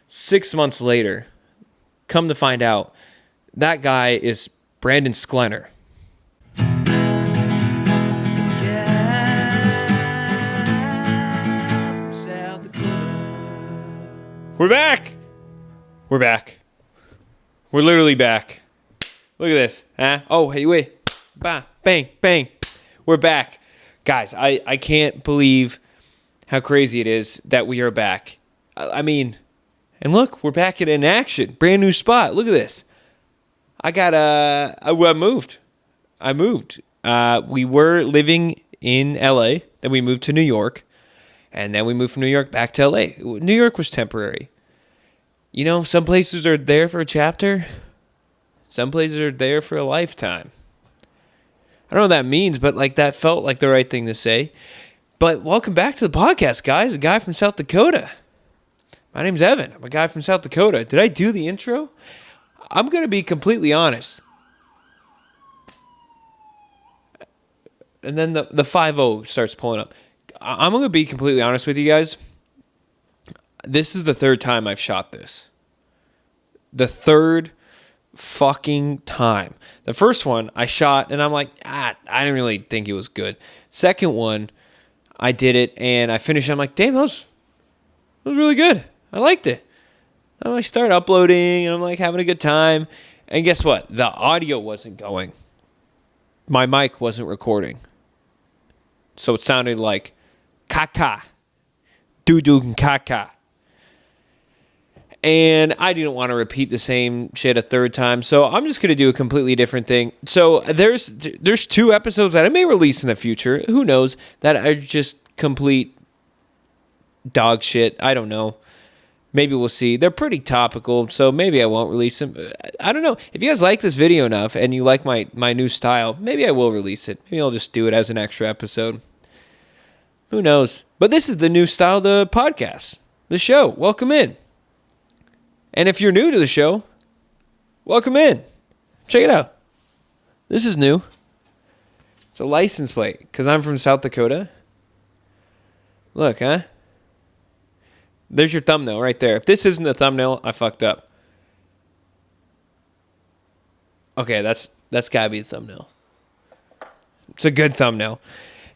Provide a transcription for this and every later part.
6 months later, come to find out, that guy is Brandon Sklenar. We're back. We're back. We're literally back. Look at this. Huh? Oh, hey, wait. Bah, bang, bang. We're back. Guys, I can't believe how crazy it is that we are back. I mean, and look, we're back in action. Brand new spot. Look at this. I moved. We were living in LA, then we moved to New York, and then we moved from New York back to LA. New York was temporary. You know, some places are there for a chapter. Some places are there for a lifetime. I don't know what that means, but like that felt like the right thing to say. But welcome back to the podcast, guys. A guy from South Dakota. My name's Evan. I'm a guy from South Dakota. Did I do the intro? I'm going to be completely honest. And then the 5-0 starts pulling up. I'm going to be completely honest with you guys. This is the third time I've shot this. The third fucking time. The first one I shot and I'm like, I didn't really think it was good. Second one, I did it and I finished. I'm like, damn, that was really good. I liked it. And I started uploading and I'm like having a good time. And guess what? The audio wasn't going. My mic wasn't recording. So it sounded like caca. Doo-doo and caca. And I didn't want to repeat the same shit a third time, so I'm just going to do a completely different thing. So there's 2 episodes that I may release in the future, who knows, that are just complete dog shit. I don't know. Maybe we'll see. They're pretty topical, so maybe I won't release them. I don't know. If you guys like this video enough and you like my new style, maybe I will release it. Maybe I'll just do it as an extra episode. Who knows? But this is the new style of the podcast, the show. Welcome in. And if you're new to the show, welcome in. Check it out. This is new. It's a license plate because I'm from South Dakota. Look, huh? There's your thumbnail right there. If this isn't the thumbnail, I fucked up. Okay, that's got to be the thumbnail. It's a good thumbnail.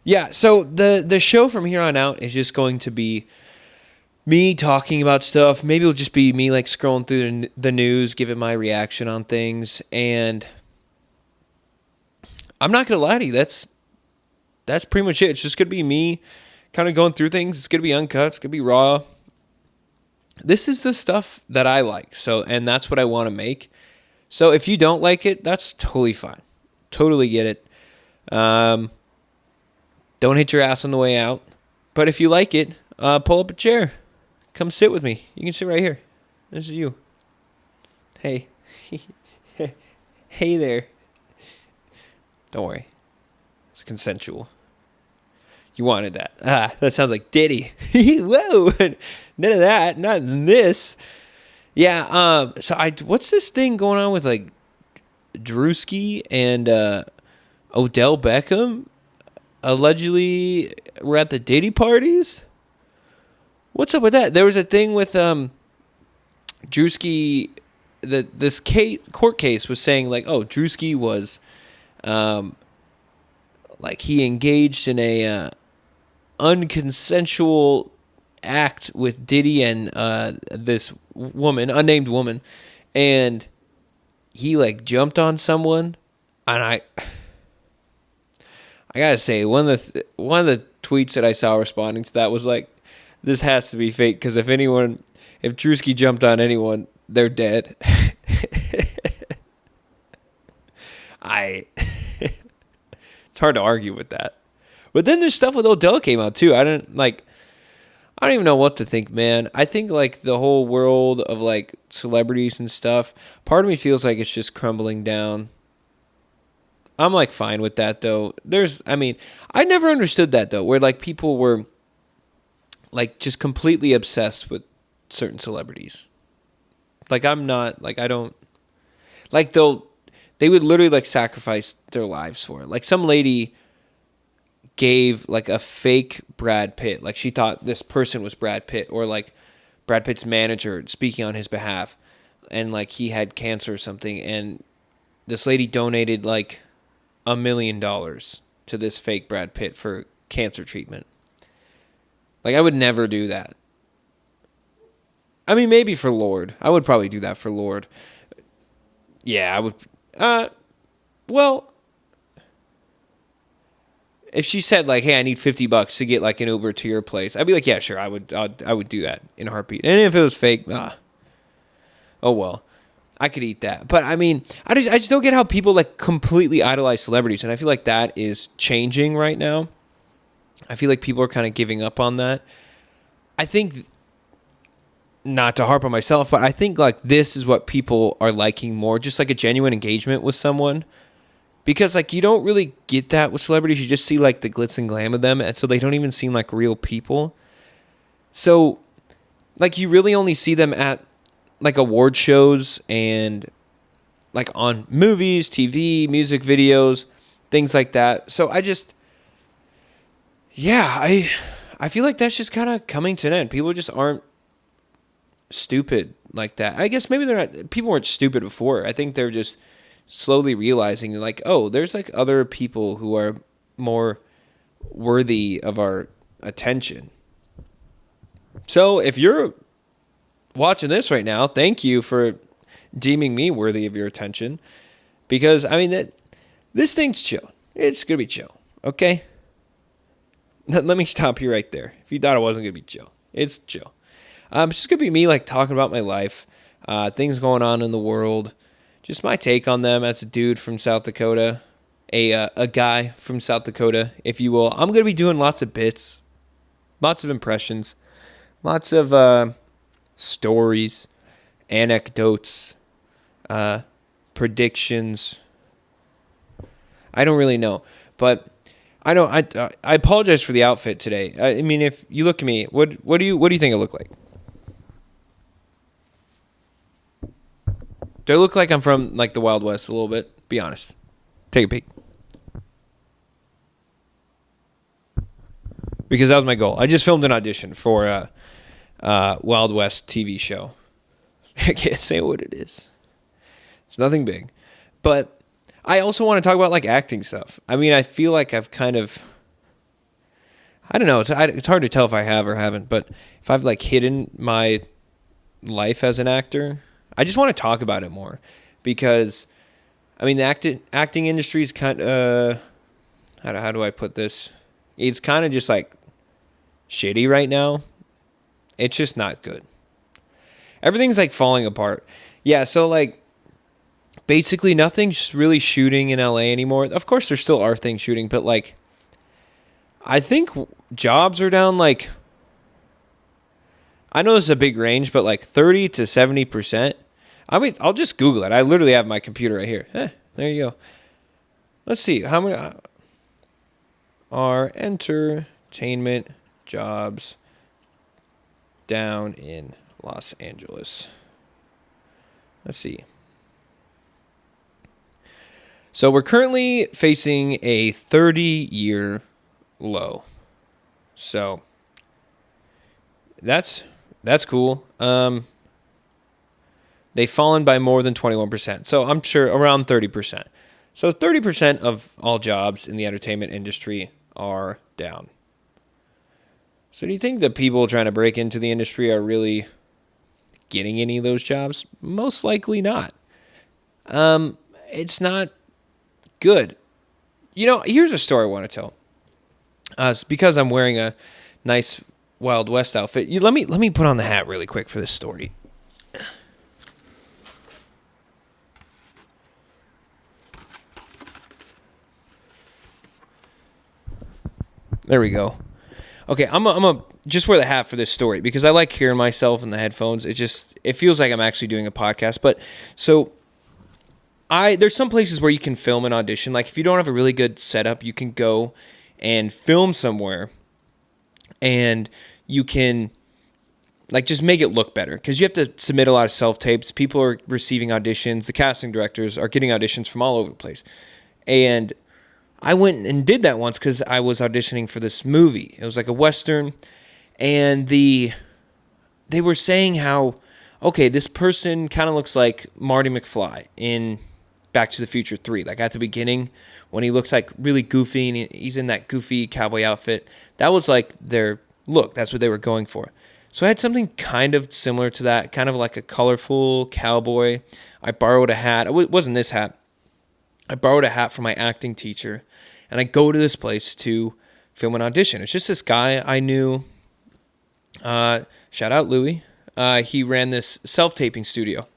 Yeah, so the show from here on out is just going to be me talking about stuff. Maybe it'll just be me like scrolling through the news, giving my reaction on things. And I'm not going to lie to you. That's pretty much it. It's just going to be me kind of going through things. It's going to be uncut. It's going to be raw. This is the stuff that I like. And that's what I want to make. So if you don't like it, that's totally fine. Totally get it. Don't hit your ass on the way out. But if you like it, pull up a chair. Come sit with me. You can sit right here. This is you. Hey. Hey there. Don't worry. It's consensual. You wanted that. That sounds like Diddy. Whoa. None of that. Not in this. Yeah. So what's this thing going on with like Drewski and Odell Beckham? Allegedly, we're at the Diddy parties. What's up with that? There was a thing with Drewski. This court case was saying like, oh, Drewski was like he engaged in a unconsensual act with Diddy and this woman, unnamed woman, and he like jumped on someone, and I gotta say one of the tweets that I saw responding to that was like, this has to be fake because if Drewski jumped on anyone, they're dead. It's hard to argue with that. But then there's stuff with Odell came out too. I don't even know what to think, man. I think like the whole world of like celebrities and stuff, part of me feels like it's just crumbling down. I'm like fine with that though. I never understood that though, where like people were like just completely obsessed with certain celebrities. Like I'm not, like I don't, like they would literally like sacrifice their lives for it. Like some lady gave like a fake Brad Pitt, like she thought this person was Brad Pitt, or like Brad Pitt's manager speaking on his behalf, and like he had cancer or something, and this lady donated like $1 million to this fake Brad Pitt for cancer treatment. Like, I would never do that. I mean, maybe for Lord. I would probably do that for Lord. Yeah, I would. Well, if she said like, "Hey, I need $50 to get like an Uber to your place," I'd be like, "Yeah, sure, I would do that in a heartbeat." And if it was fake, oh well, I could eat that. But I mean, I just don't get how people like completely idolize celebrities, and I feel like that is changing right now. I feel like people are kind of giving up on that. I think, not to harp on myself, but I think like this is what people are liking more, just like a genuine engagement with someone. Because like you don't really get that with celebrities. You just see like the glitz and glam of them, and so they don't even seem like real people. So like you really only see them at like award shows and like on movies, TV, music videos, things like that. So I feel like that's just kind of coming to an end. People just aren't stupid like that. I guess maybe they're not. People weren't stupid before. I think they're just slowly realizing like, oh, there's like other people who are more worthy of our attention. So if you're watching this right now, thank you for deeming me worthy of your attention, because I mean this thing's chill. It's gonna be chill. Okay. Let me stop you right there. If you thought it wasn't gonna be chill, it's chill. It's just gonna be me like talking about my life, things going on in the world, just my take on them as a dude from South Dakota, a guy from South Dakota, if you will. I'm gonna be doing lots of bits, lots of impressions, lots of stories, anecdotes, predictions. I don't really know, but I know I apologize for the outfit today. I mean, if you look at me, what do you think I look like? Do I look like I'm from like the Wild West a little bit? Be honest. Take a peek. Because that was my goal. I just filmed an audition for a Wild West TV show. I can't say what it is. It's nothing big. But I also want to talk about like acting stuff. I mean, I feel like I've kind of, I don't know, it's hard to tell if I have or haven't, but if I've like hidden my life as an actor, I just want to talk about it more, because I mean the acting industry is kind of how do I put this? It's kind of just like shitty right now. It's just not good. Everything's like falling apart. Yeah, so like basically nothing's really shooting in LA anymore. Of course there still are things shooting, but like I think jobs are down like, I know this is a big range, but like 30 to 70%. I mean, I'll just Google it. I literally have my computer right here. There you go. Let's see. How many are entertainment jobs down in Los Angeles? Let's see. So we're currently facing a 30-year low. So that's cool. They've fallen by more than 21%. So I'm sure around 30%. So 30% of all jobs in the entertainment industry are down. So do you think the people trying to break into the industry are really getting any of those jobs? Most likely not. It's not good. You know, here's a story I want to tell. It's because I'm wearing a nice Wild West outfit. Let me put on the hat really quick for this story. There we go. Okay, I'm a just wear the hat for this story because I like hearing myself in the headphones. It feels like I'm actually doing a podcast. But so there's some places where you can film an audition. Like if you don't have a really good setup, you can go and film somewhere, and you can like just make it look better, because you have to submit a lot of self-tapes. People are receiving auditions. The casting directors are getting auditions from all over the place. And I went and did that once because I was auditioning for this movie. It was like a Western, and the they were saying how, okay, this person kind of looks like Marty McFly in Back to the Future 3. Like at the beginning when he looks like really goofy and he's in that goofy cowboy outfit. That was like their look. That's what they were going for. So I had something kind of similar to that, kind of like a colorful cowboy. I borrowed a hat. It wasn't this hat. I borrowed a hat from my acting teacher, and I go to this place to film an audition. It's just this guy I knew. Shout out Louie. He ran this self-taping studio.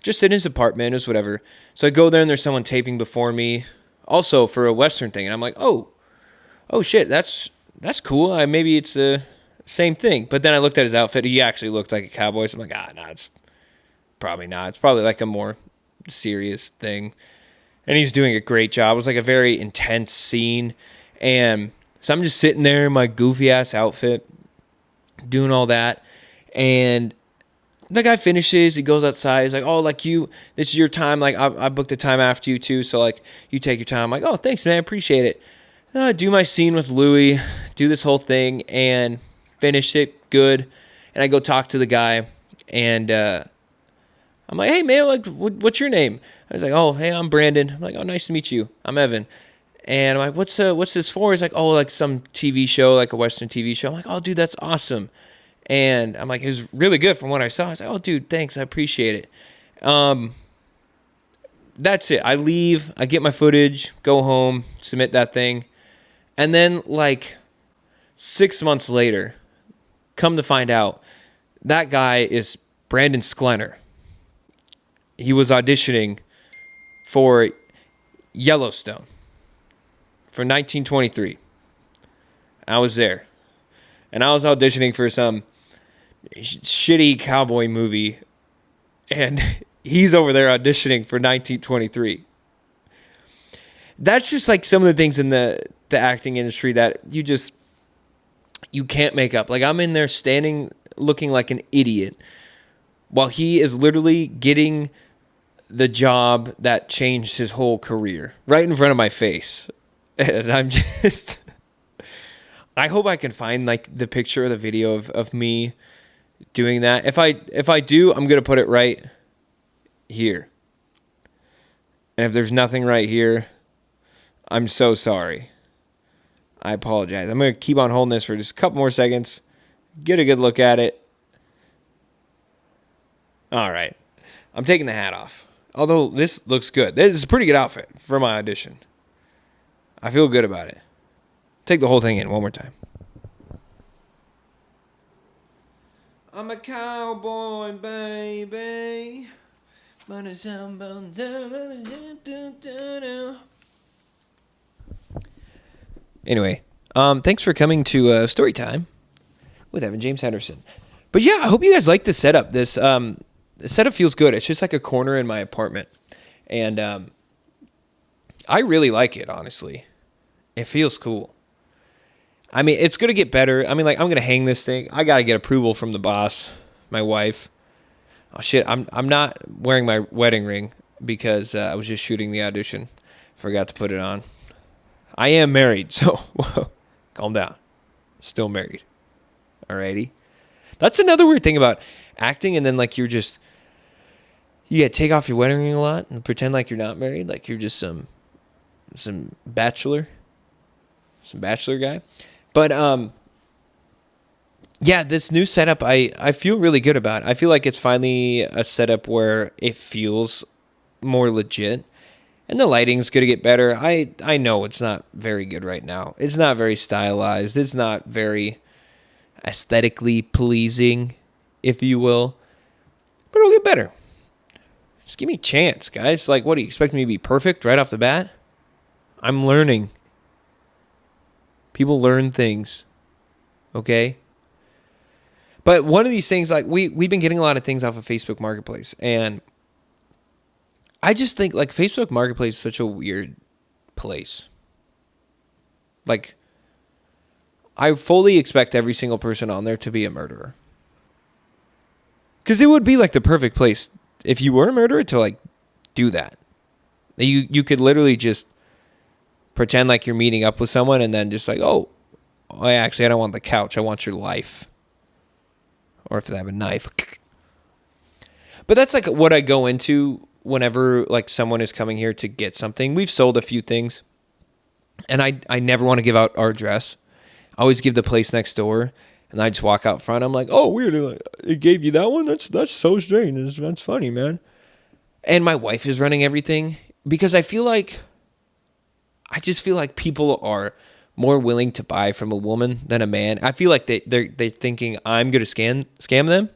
Just in his apartment, it was whatever. So I go there, and there's someone taping before me, also for a Western thing. And I'm like, oh shit, that's cool. Maybe it's the same thing. But then I looked at his outfit. He actually looked like a cowboy. So I'm like, no, it's probably not. It's probably like a more serious thing. And he's doing a great job. It was like a very intense scene. And so I'm just sitting there in my goofy-ass outfit, doing all that. And the guy finishes. He goes outside. He's like, oh, like this is your time. Like, I booked the time after you, too. So, like, you take your time. I'm like, oh, thanks, man. I appreciate it. And I do my scene with Louie, do this whole thing, and finish it good. And I go talk to the guy. And I'm like, hey, man, like, what's your name? I was like, oh, hey, I'm Brandon. I'm like, oh, nice to meet you. I'm Evan. And I'm like, what's this for? He's like, oh, like some TV show, like a Western TV show. I'm like, oh, dude, that's awesome. And I'm like, it was really good from what I saw. I was like, oh, dude, thanks. I appreciate it. That's it. I leave. I get my footage, go home, submit that thing. And then, like, 6 months later, come to find out, that guy is Brandon Sklenar. He was auditioning for Yellowstone for 1923. I was there. And I was auditioning for some shitty cowboy movie. And he's over there auditioning for 1923. That's just like some of the things in the acting industry that you can't make up. Like, I'm in there standing looking like an idiot while he is literally getting the job that changed his whole career right in front of my face. And I'm just, I hope I can find like the picture or the video of me doing that. If I do, I'm going to put it right here. And if there's nothing right here, I'm so sorry. I apologize. I'm going to keep on holding this for just a couple more seconds. Get a good look at it. All right. I'm taking the hat off. Although this looks good. This is a pretty good outfit for my audition. I feel good about it. Take the whole thing in one more time. I'm a cowboy, baby. Anyway, thanks for coming to Story Time with Evan James Henderson. But yeah, I hope you guys like the setup. This the setup feels good. It's just like a corner in my apartment. And I really like it, honestly. It feels cool. I mean, it's going to get better. I mean, like, I'm going to hang this thing. I got to get approval from the boss, my wife. Oh, shit, I'm not wearing my wedding ring because I was just shooting the audition. Forgot to put it on. I am married, so whoa, calm down. Still married. Alrighty. That's another weird thing about acting, and then, like, you gotta take off your wedding ring a lot and pretend like you're not married, like you're just some bachelor guy. But yeah, this new setup I feel really good about. I feel like it's finally a setup where it feels more legit, and the lighting's gonna get better. I know it's not very good right now. It's not very stylized. It's not very aesthetically pleasing, if you will, but it'll get better. Just give me a chance, guys. Like, what, do you expect me to be perfect right off the bat? I'm learning. People learn things, okay? But one of these things, like, we've been getting a lot of things off of Facebook Marketplace, and I just think, like, Facebook Marketplace is such a weird place. Like, I fully expect every single person on there to be a murderer. Because it would be, like, the perfect place if you were a murderer to, like, do that. You could literally just pretend like you're meeting up with someone and then just like, oh, I don't want the couch. I want your life. or if they have a knife. But that's like what I go into whenever like someone is coming here to get something. We've sold a few things, and I never want to give out our address. I always give the place next door, and I just walk out front. I'm like, oh, weird. It gave you that one? That's so strange. That's funny, man. And my wife is running everything because I just feel like people are more willing to buy from a woman than a man. I feel like they're thinking I'm going to scam them,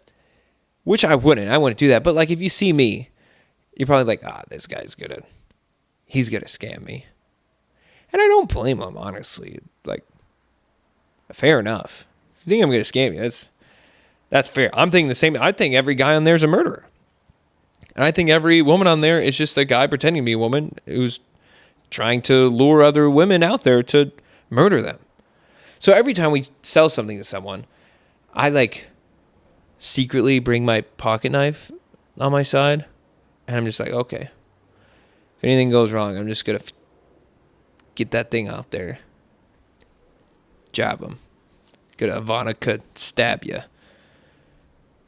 which I wouldn't. I wouldn't do that. But like if you see me, you're probably like, this guy's he's going to scam me. And I don't blame him, honestly. Like, fair enough. If you think I'm going to scam you, that's fair. I'm thinking the same. I think every guy on there is a murderer. And I think every woman on there is just a guy pretending to be a woman who's trying to lure other women out there to murder them. So every time we sell something to someone, I like secretly bring my pocket knife on my side. And I'm just like, okay, if anything goes wrong, I'm just going to get that thing out there. Jab him. Good Ivana could stab you.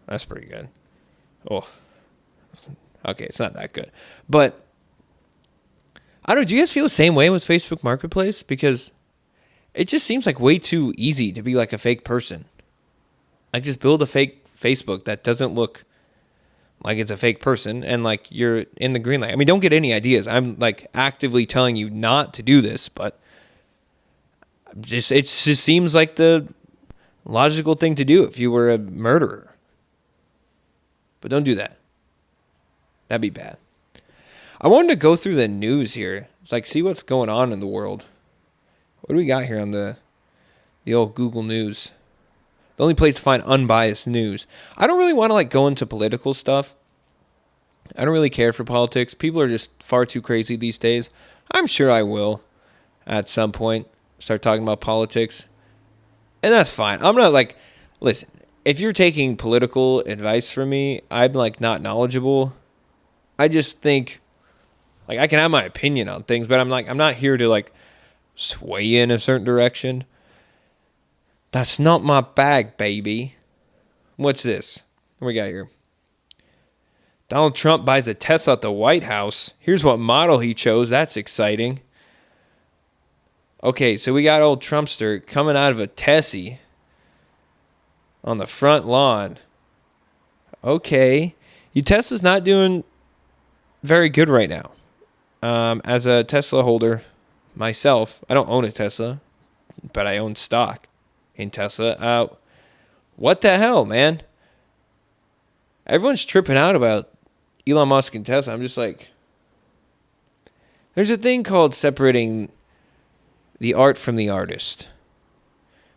That's pretty good. Oh, okay, it's not that good. But I don't know, do you guys feel the same way with Facebook Marketplace? Because it just seems like way too easy to be like a fake person. Like just build a fake Facebook that doesn't look like it's a fake person and like you're in the green light. I mean, don't get any ideas. I'm like actively telling you not to do this, but it just seems like the logical thing to do if you were a murderer. But don't do that. That'd be bad. I wanted to go through the news here. It's like see what's going on in the world. What do we got here on the old Google News? The only place to find unbiased news. I don't really want to like go into political stuff. I don't really care for politics. People are just far too crazy these days. I'm sure I will at some point start talking about politics. And that's fine. I'm not like, listen, if you're taking political advice from me, I'm like not knowledgeable. I just think like I can have my opinion on things, but I'm not here to like sway in a certain direction. That's not my bag, baby. What's this? What we got here? Donald Trump buys a Tesla at the White House. Here's what model he chose. That's exciting. Okay, so we got old Trumpster coming out of a Tessie on the front lawn. Okay. Tesla's not doing very good right now. As a Tesla holder myself, I don't own a Tesla, but I own stock in Tesla. What the hell, man? Everyone's tripping out about Elon Musk and Tesla. I'm just like, there's a thing called separating the art from the artist.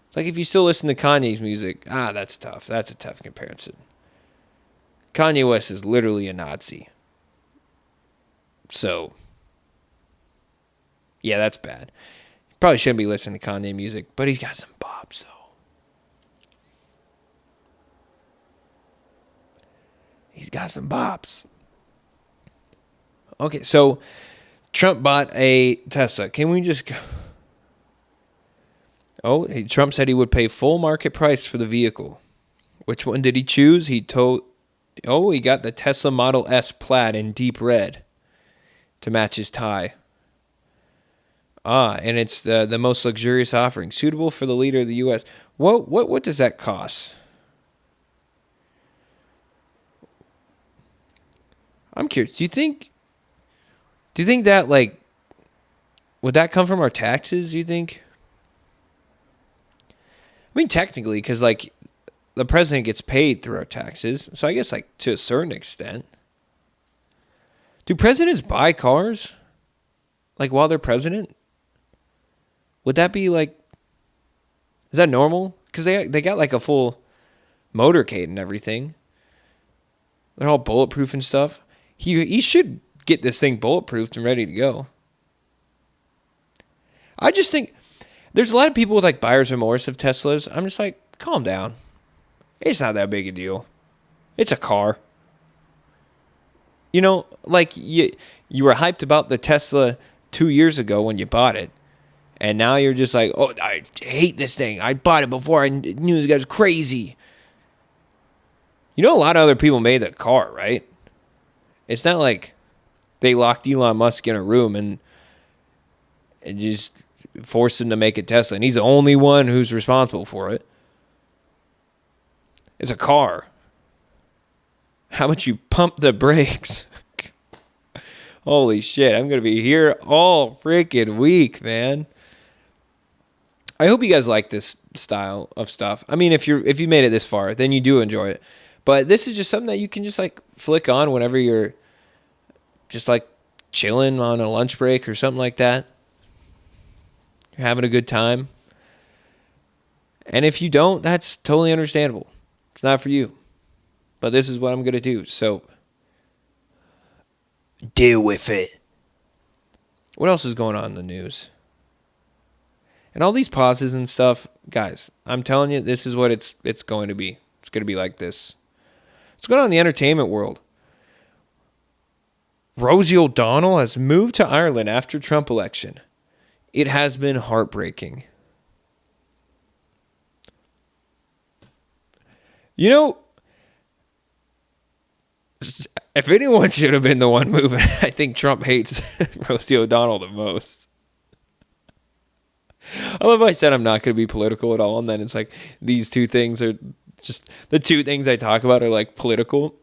It's like if you still listen to Kanye's music, that's tough. That's a tough comparison. Kanye West is literally a Nazi. So, yeah, that's bad. Probably shouldn't be listening to Kanye music, but he's got some bops, though. He's got some bops. Okay, so Trump bought a Tesla. Can we just go? Oh, Trump said he would pay full market price for the vehicle. Which one did he choose? He got the Tesla Model S Plaid in deep red to match his tie. And it's the most luxurious offering, suitable for the leader of the U.S. What does that cost? I'm curious. Do you think that like would that come from our taxes? Do you think? I mean, technically, because like the president gets paid through our taxes, so I guess like to a certain extent. Do presidents buy cars like while they're president? Would that be like? Is that normal? Because they got like a full motorcade and everything. They're all bulletproof and stuff. He should get this thing bulletproofed and ready to go. I just think there's a lot of people with like buyer's remorse of Teslas. I'm just like, calm down. It's not that big a deal. It's a car. You know, like you were hyped about the Tesla 2 years ago when you bought it. And now you're just like, oh, I hate this thing. I bought it before I knew this guy was crazy. You know, a lot of other people made the car, right? It's not like they locked Elon Musk in a room and just forced him to make a Tesla, and he's the only one who's responsible for it. It's a car. How about you pump the brakes? Holy shit, I'm going to be here all freaking week, man. I hope you guys like this style of stuff. I mean, if you made it this far, then you do enjoy it. But this is just something that you can just like flick on whenever you're just like chilling on a lunch break or something like that. You're having a good time. And if you don't, that's totally understandable. It's not for you. But this is what I'm going to do. So deal with it. What else is going on in the news? And all these pauses and stuff, guys, I'm telling you, this is what it's going to be. It's going to be like this. What's going on in the entertainment world? Rosie O'Donnell has moved to Ireland after Trump election. It has been heartbreaking. You know, if anyone should have been the one moving, I think Trump hates Rosie O'Donnell the most. I love how I said I'm not going to be political at all, and then it's like these two things are just the two things I talk about are like political.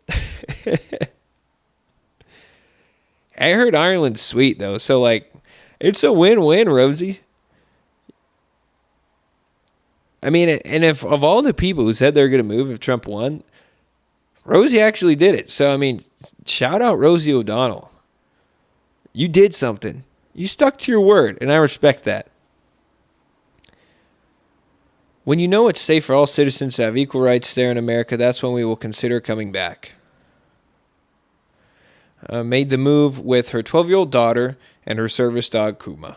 I heard Ireland's sweet though, so like it's a win-win, Rosie. I mean, and if of all the people who said they're going to move if Trump won, Rosie actually did it. So I mean, shout out Rosie O'Donnell. You did something. You stuck to your word, and I respect that. When you know it's safe for all citizens to have equal rights there in America, that's when we will consider coming back. Made the move with her 12-year-old daughter and her service dog, Kuma.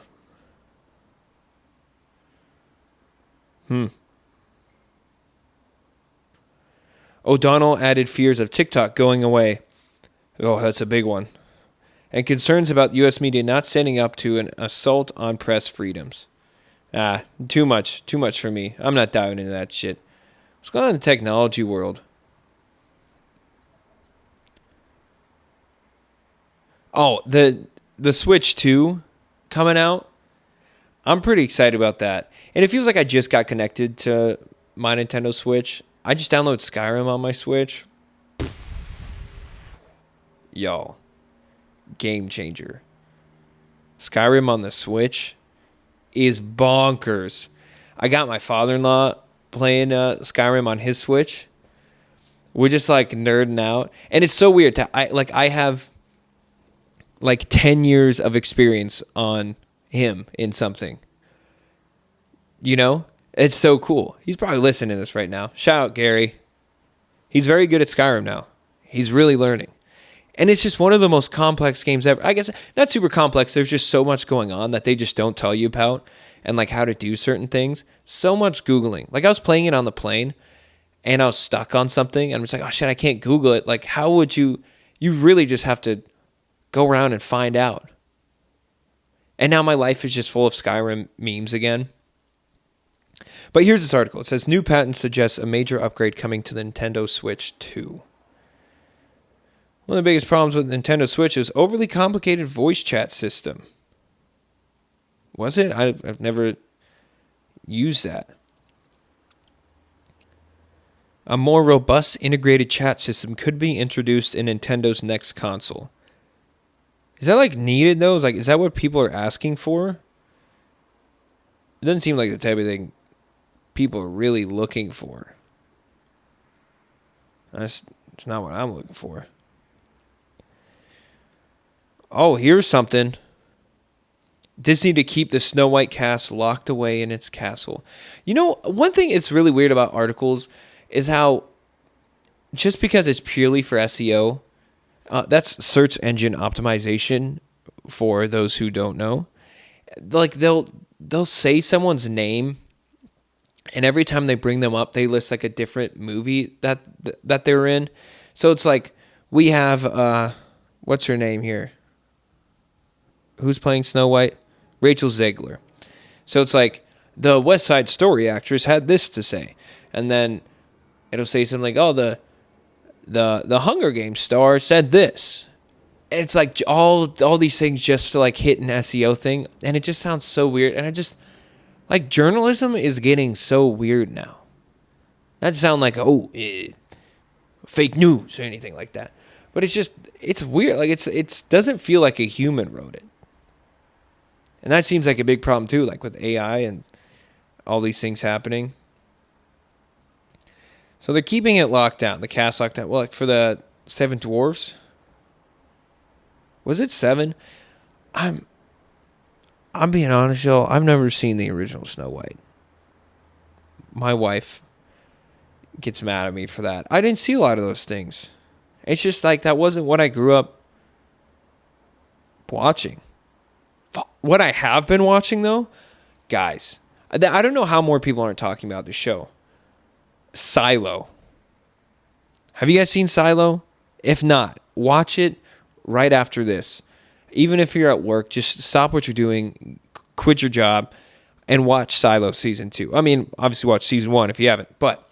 O'Donnell added fears of TikTok going away. Oh, that's a big one. And concerns about U.S. media not standing up to an assault on press freedoms. Too much for me. I'm not diving into that shit. What's going on in the technology world? Oh, the Switch 2 coming out. I'm pretty excited about that. And it feels like I just got connected to my Nintendo Switch. I just downloaded Skyrim on my Switch. Y'all. Game changer. Skyrim on the Switch is bonkers. I got my father-in-law playing Skyrim on his Switch. We're just like nerding out, and it's so weird. I have like 10 years of experience on him in something. You know, it's so cool. He's probably listening to this right now. Shout out Gary. He's very good at Skyrim now. He's really learning. And it's just one of the most complex games ever. I guess not super complex. There's just so much going on that they just don't tell you about and like how to do certain things. So much Googling. Like I was playing it on the plane and I was stuck on something and I'm just like, oh shit, I can't Google it. Like how would you really just have to go around and find out. And now my life is just full of Skyrim memes again. But here's this article. It says, new patent suggests a major upgrade coming to the Nintendo Switch 2. One of the biggest problems with Nintendo Switch is overly complicated voice chat system. Was it? I've never used that. A more robust integrated chat system could be introduced in Nintendo's next console. Is that like needed though? Is that what people are asking for? It doesn't seem like the type of thing people are really looking for. It's not what I'm looking for. Oh, here's something. Disney to keep the Snow White cast locked away in its castle. You know, one thing it's really weird about articles is how just because it's purely for SEO, that's search engine optimization for those who don't know. Like they'll say someone's name and every time they bring them up, they list like a different movie that they're in. So it's like we have what's her name here? Who's playing Snow White? Rachel Zegler. So it's like the West Side Story actress had this to say. And then it'll say something like, oh, the the Hunger Games star said this. And it's like all these things just to like hit an SEO thing, and it just sounds so weird. And I just like journalism is getting so weird now. That sound like fake news or anything like that, but it's weird. Like it's doesn't feel like a human wrote it, and that seems like a big problem too. Like with AI and all these things happening. So they're keeping it locked down. The cast locked down. Well, like for the Seven Dwarfs. Was it 7? I'm being honest, y'all. I've never seen the original Snow White. My wife gets mad at me for that. I didn't see a lot of those things. It's just like that wasn't what I grew up watching. What I have been watching, though, guys, I don't know how more people aren't talking about this show. Silo. Have you guys seen Silo? If not, watch it right after this. Even if you're at work, just stop what you're doing, quit your job, and watch Silo Season 2. I mean, obviously watch Season 1 if you haven't. But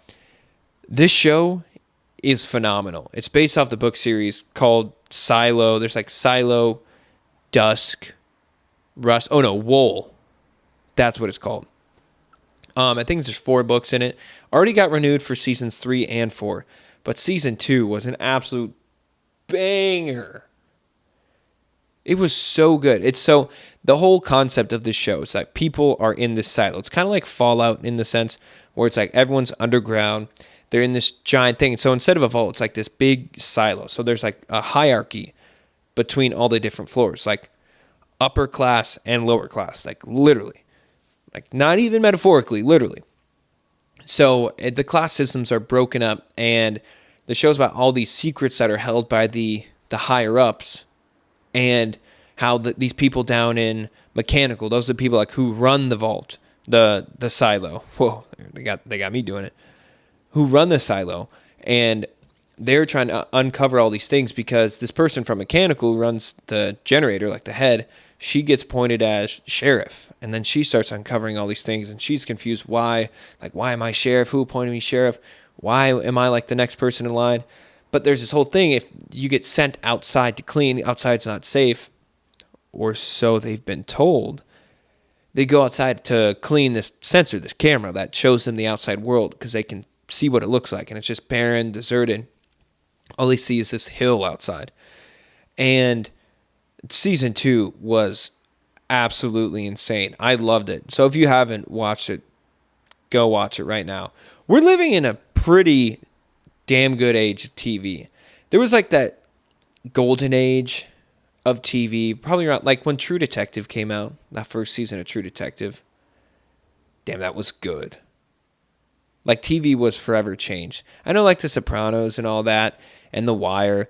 this show is phenomenal. It's based off the book series called Silo. There's like Silo, Dusk, Rust. Oh, no, Wool. That's what it's called. I think there's 4 books in it. Already got renewed for Seasons 3 and 4. But Season 2 was an absolute banger. It was so good. The whole concept of this show is that people are in this silo. It's kind of like Fallout in the sense where it's like everyone's underground. They're in this giant thing. So instead of a vault, it's like this big silo. So there's like a hierarchy between all the different floors, like upper class and lower class, like literally, like not even metaphorically, literally. So the class systems are broken up, and the show's about all these secrets that are held by the higher ups. And how these people down in mechanical, those are the people like who run the vault, the silo. Whoa, they got me doing it. Who run the silo, and they're trying to uncover all these things because this person from mechanical who runs the generator, like the head, she gets pointed as sheriff, and then she starts uncovering all these things, and she's confused why am I sheriff? Who appointed me sheriff? Why am I like the next person in line? But there's this whole thing, if you get sent outside to clean, outside's not safe, or so they've been told. They go outside to clean this sensor, this camera that shows them the outside world because they can see what it looks like. And it's just barren, deserted. All they see is this hill outside. And Season 2 was absolutely insane. I loved it. So if you haven't watched it, go watch it right now. We're living in a pretty damn good age of TV. There was like that golden age of TV, probably around like when True Detective came out, that first season of True Detective. Damn, that was good. Like TV was forever changed. I know like The Sopranos and all that and The Wire.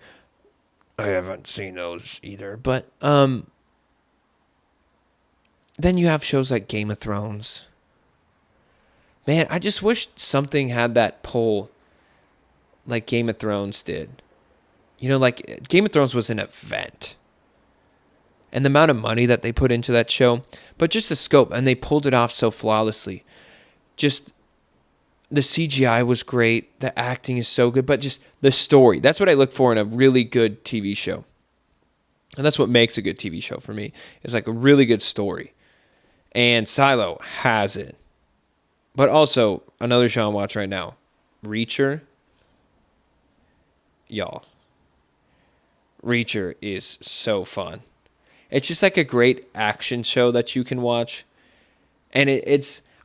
I haven't seen those either, but then you have shows like Game of Thrones. Man, I just wish something had that pull like Game of Thrones did. You know, like Game of Thrones was an event. And the amount of money that they put into that show, but just the scope, and they pulled it off so flawlessly. Just the CGI was great, the acting is so good, but just the story. That's what I look for in a really good TV show. And that's what makes a good TV show for me, is like a really good story. And Silo has it. But also, another show I'm watching right now, Reacher. Y'all, Reacher is so fun. It's just like a great action show that you can watch. And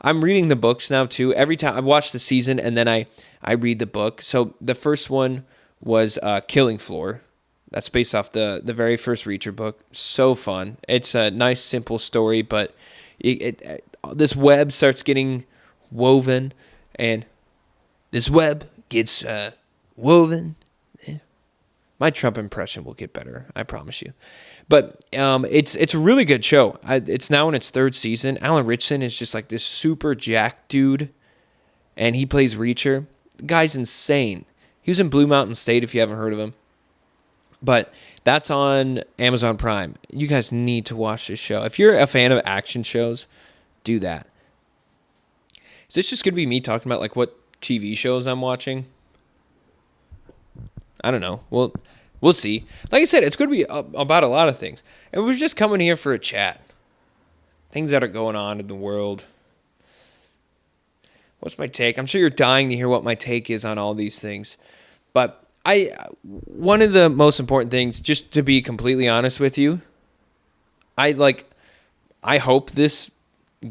I'm reading the books now too. Every time I watch the season and then I read the book. So the first one was Killing Floor. That's based off the very first Reacher book. So fun. It's a nice, simple story, but this web starts getting woven, and this web gets woven. My Trump impression will get better, I promise you. But it's a really good show. It's now in its 3rd season. Alan Ritchson is just like this super jacked dude, and he plays Reacher. The guy's insane. He was in Blue Mountain State, if you haven't heard of him. But that's on Amazon Prime. You guys need to watch this show. If you're a fan of action shows, do that. Is this just going to be me talking about like what TV shows I'm watching? I don't know. We'll see. Like I said, it's going to be about a lot of things. And we're just coming here for a chat. Things that are going on in the world. What's my take? I'm sure you're dying to hear what my take is on all these things. But one of the most important things, just to be completely honest with you, I hope this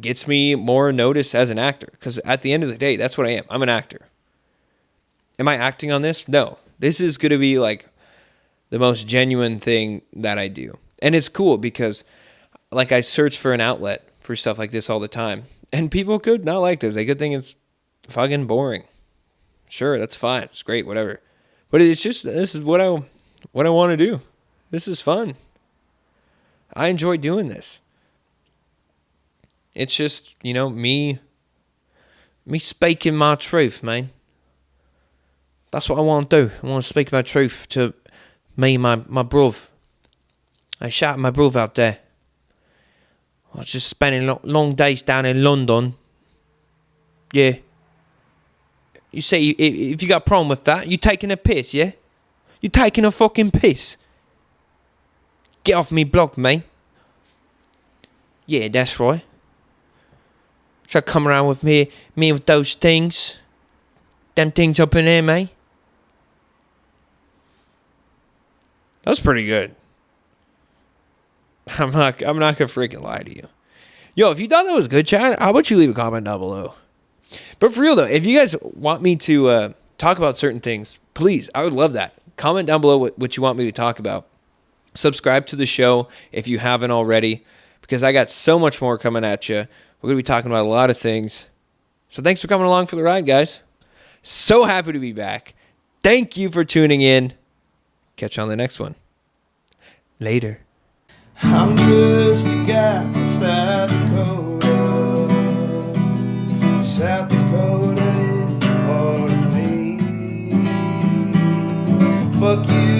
gets me more notice as an actor. Because at the end of the day, that's what I am. I'm an actor. Am I acting on this? No. This is going to be like the most genuine thing that I do. And it's cool because like I search for an outlet for stuff like this all the time. And people could not like this. They could think it's fucking boring. Sure, that's fine. It's great, whatever. But it's just, this is what I want to do. This is fun. I enjoy doing this. It's just, me speaking my truth, man. That's what I want to do. I want to speak my truth to me, my bruv. I shout at my bruv out there. I was just spending long days down in London. Yeah. You say, if you got a problem with that, you taking a piss, yeah? You taking a fucking piss. Get off me blog, mate. Yeah, that's right. Try to come around with me with those things. Them things up in there, mate. That was pretty good. I'm not gonna freaking lie to you. Yo, if you thought that was good, Chad, how about you leave a comment down below? But for real though, if you guys want me to talk about certain things, please, I would love that. Comment down below what you want me to talk about. Subscribe to the show if you haven't already, because I got so much more coming at you. We're gonna be talking about a lot of things. So thanks for coming along for the ride, guys. So happy to be back. Thank you for tuning in. Catch you on the next one. Later. I'm just a guy from South Dakota. South Dakota is part of me. Fuck you.